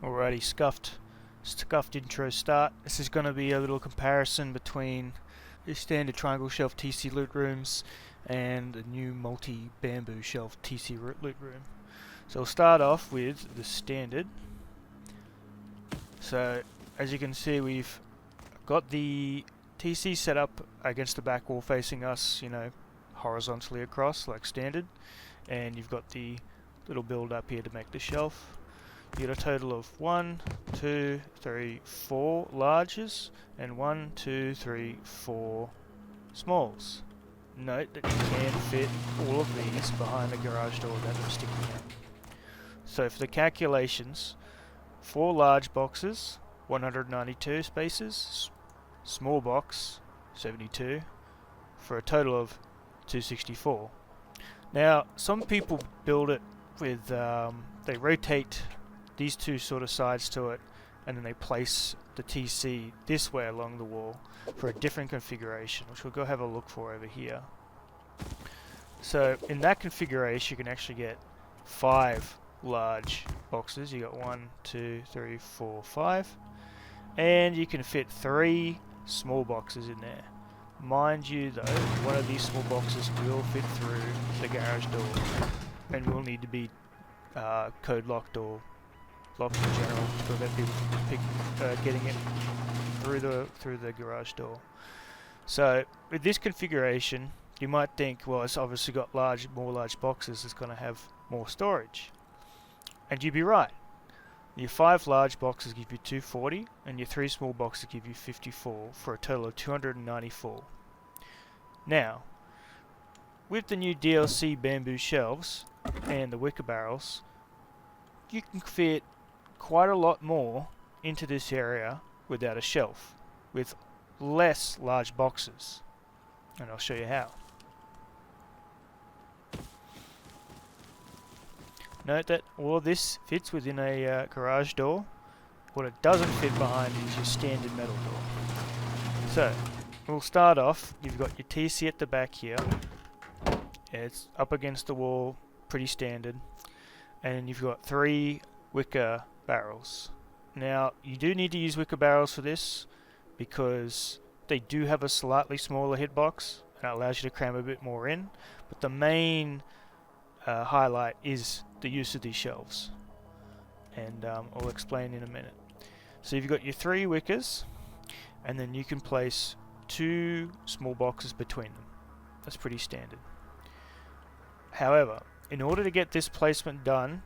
Alrighty, scuffed intro start. This is going to be a little comparison between the standard triangle shelf TC loot rooms and the new multi-bamboo shelf TC loot room. So we'll start off with the standard. So as you can see, we've got the TC set up against the back wall facing us, horizontally across like standard, and you've got the little build up here to make the shelf. You get a total of 1, 2, 3, 4 larges and 1, 2, 3, 4 smalls. Note that you can fit all of these behind the garage door without them sticking out. So for the calculations, 4 large boxes, 192 spaces, small box, 72, for a total of 264. Now, some people build it with, they rotate these two sort of sides to it, and then they place the TC this way along the wall for a different configuration, which we'll go have a look for over here. So in that configuration, you can actually get 5 large boxes. You got 1, 2, 3, 4, 5, and you can fit 3 small boxes in there. Mind you though, one of these small boxes will fit through the garage door and will need to be code locked or locked in general to prevent people from getting it through the garage door. So with this configuration, you might think, well, it's obviously got more large boxes, it's going to have more storage, and you'd be right. Your 5 large boxes give you 240, and your 3 small boxes give you 54, for a total of 294. Now, with the new DLC bamboo shelves and the wicker barrels, you can fit quite a lot more into this area without a shelf, with less large boxes, and I'll show you how. Note that all of this fits within a garage door. What it doesn't fit behind is your standard metal door. So, we'll start off. You've got your TC at the back here. It's up against the wall, pretty standard. And you've got 3 wicker barrels. Now, you do need to use wicker barrels for this because they do have a slightly smaller hitbox, and it allows you to cram a bit more in. But the main highlight is the use of these shelves, and I'll explain in a minute. So you've got your 3 wickers, and then you can place 2 small boxes between them. That's pretty standard. However, in order to get this placement done,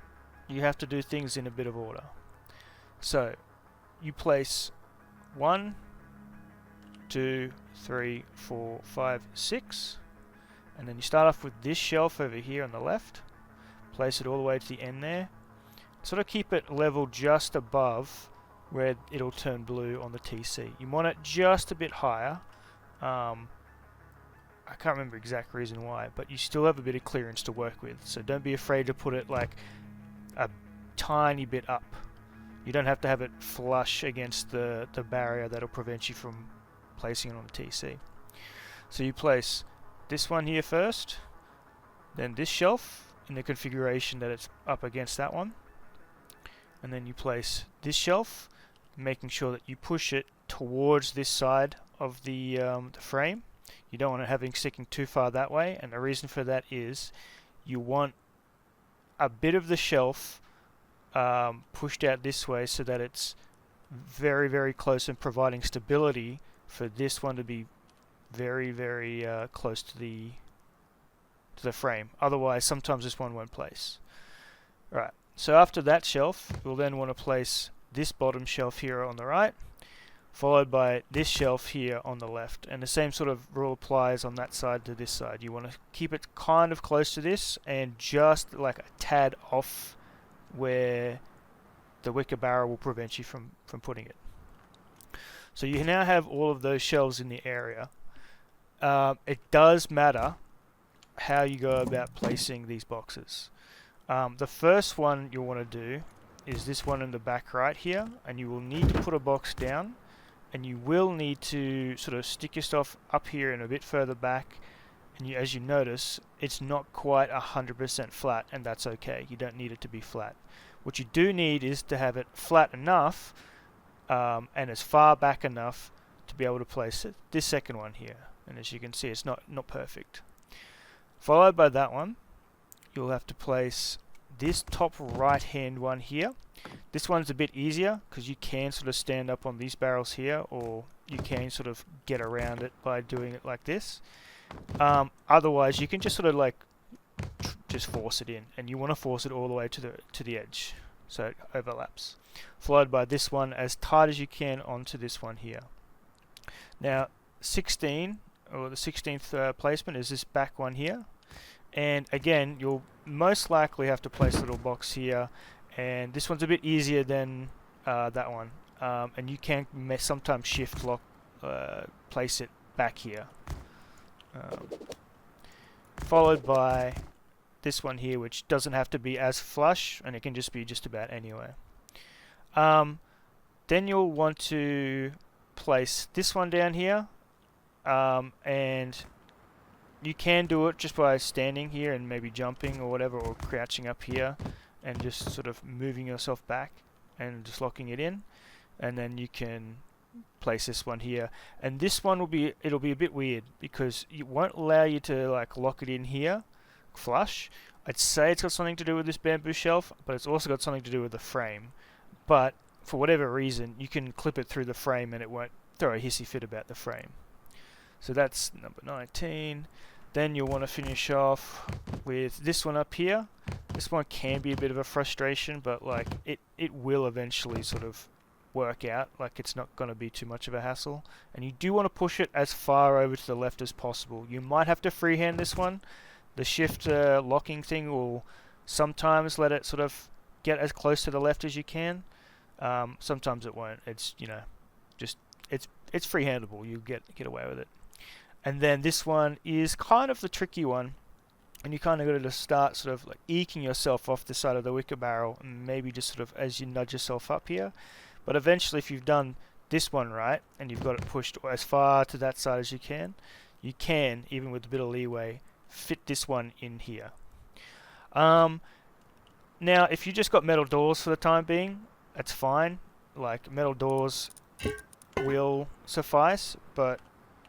you have to do things in a bit of order. So you place 1, 2, 3, 4, 5, 6, and then you start off with this shelf over here on the left. Place it all the way to the end there. Sort of keep it level just above where it'll turn blue on the TC. You want it just a bit higher. I can't remember the exact reason why, but you still have a bit of clearance to work with. So don't be afraid to put it like a tiny bit up. You don't have to have it flush against the barrier that'll prevent you from placing it on the TC. So you place this one here first, then this shelf in the configuration that it's up against that one, and then you place this shelf, making sure that you push it towards this side of the frame. You don't want it having sticking too far that way, and the reason for that is you want a bit of the shelf pushed out this way so that it's very, very close and providing stability for this one to be very, very close to the frame. Otherwise, sometimes this one won't place. Right. So after that shelf, we'll then want to place this bottom shelf here on the right, followed by this shelf here on the left. And the same sort of rule applies on that side to this side. You want to keep it kind of close to this and just like a tad off where the wicker barrel will prevent you from putting it. So you now have all of those shelves in the area. It does matter how you go about placing these boxes. The first one you'll want to do is this one in the back right here, and you will need to put a box down, and you will need to sort of stick your stuff up here and a bit further back, and as you notice, it's not quite 100% flat, and that's okay. You don't need it to be flat. What you do need is to have it flat enough and as far back enough to be able to place it. This second one here, and as you can see, it's not perfect. Followed by that one, you'll have to place this top right hand one here. This one's a bit easier because you can sort of stand up on these barrels here, or you can sort of get around it by doing it like this. Otherwise, you can just sort of like just force it in, and you want to force it all the way to the edge so it overlaps. Followed by this one as tight as you can onto this one here. Now 16, or the 16th placement, is this back one here, and again you'll most likely have to place a little box here, and this one's a bit easier than that one, and you can sometimes shift lock place it back here. Followed by this one here, which doesn't have to be as flush, and it can just be just about anywhere. Then you'll want to place this one down here, and you can do it just by standing here and maybe jumping or whatever, or crouching up here and just sort of moving yourself back and just locking it in, and then you can place this one here. And this one it'll be a bit weird because it won't allow you to like lock it in here flush. I'd say it's got something to do with this bamboo shelf, but it's also got something to do with the frame. But for whatever reason, you can clip it through the frame and it won't throw a hissy fit about the frame. So that's number 19. Then you'll want to finish off with this one up here. This one can be a bit of a frustration, but like it will eventually sort of work out. Like, it's not going to be too much of a hassle. And you do want to push it as far over to the left as possible. You might have to freehand this one. The shift locking thing will sometimes let it sort of get as close to the left as you can. Sometimes it won't. It's, you know, just it's freehandable. You get away with it. And then this one is kind of the tricky one, and you kind of got to start sort of like eking yourself off the side of the wicker barrel, and maybe just sort of as you nudge yourself up here. But eventually, if you've done this one right and you've got it pushed as far to that side as you can, even with a bit of leeway, fit this one in here. Now, if you just got metal doors for the time being, that's fine. Like, metal doors will suffice, but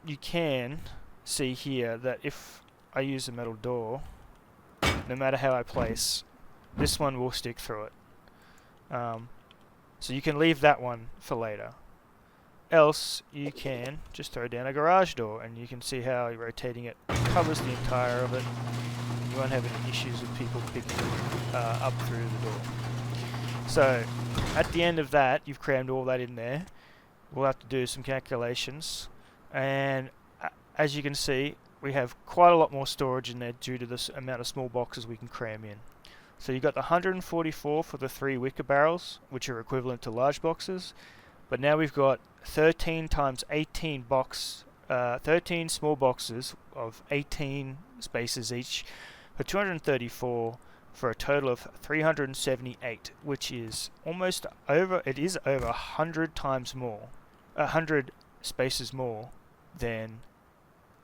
you can see here that if I use a metal door, no matter how I place, this one will stick through it. So you can leave that one for later. Else, you can just throw down a garage door, and you can see how rotating it covers the entire of it. You won't have any issues with people picking up through the door. So, at the end of that, you've crammed all that in there. We'll have to do some calculations, and as you can see, we have quite a lot more storage in there due to this amount of small boxes we can cram in. So you've got the 144 for the 3 wicker barrels, which are equivalent to large boxes, but now we've got 13 times 18 13 small boxes of 18 spaces each for 234, for a total of 378, which is almost over. It is over 100 times more, 100 spaces more than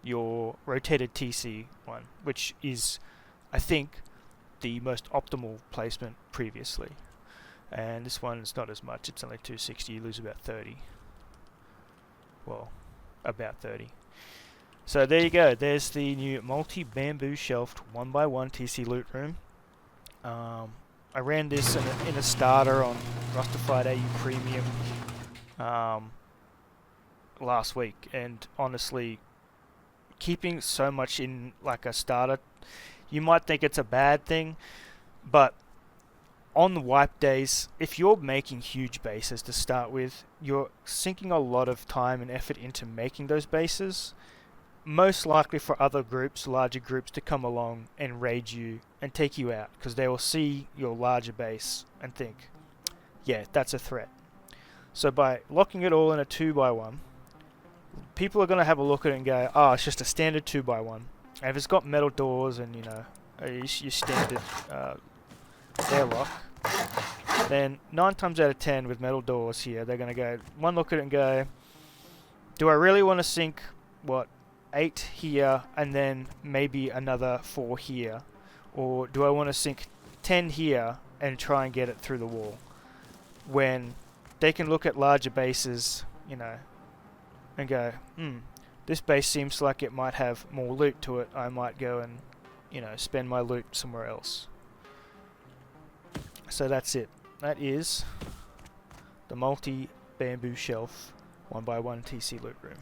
your rotated TC one, which is, I think, the most optimal placement previously. And this one is not as much. It's only 260. You lose about 30. Well, about 30. So there you go. There's the new multi-bamboo shelved 1x1 TC loot room. I ran this in a starter on Rustified AU Premium last week, and honestly, keeping so much in like a starter, you might think it's a bad thing, but on the wipe days, if you're making huge bases to start with, you're sinking a lot of time and effort into making those bases, most likely for other groups, larger groups, to come along and raid you and take you out, because they will see your larger base and think, yeah, that's a threat. So by locking it all in a 2x1, people are going to have a look at it and go, oh, it's just a standard 2x1. And if it's got metal doors and, you know, your standard airlock, then 9 times out of 10 with metal doors here, they're going to go, one look at it and go, do I really want to sink, 8 here and then maybe another 4 here? Or do I want to sink 10 here and try and get it through the wall. When they can look at larger bases, you know, and go, this base seems like it might have more loot to it. I might go and, you know, spend my loot somewhere else. So that's it. That is the multi-bamboo shelf 1x1 TC loot room.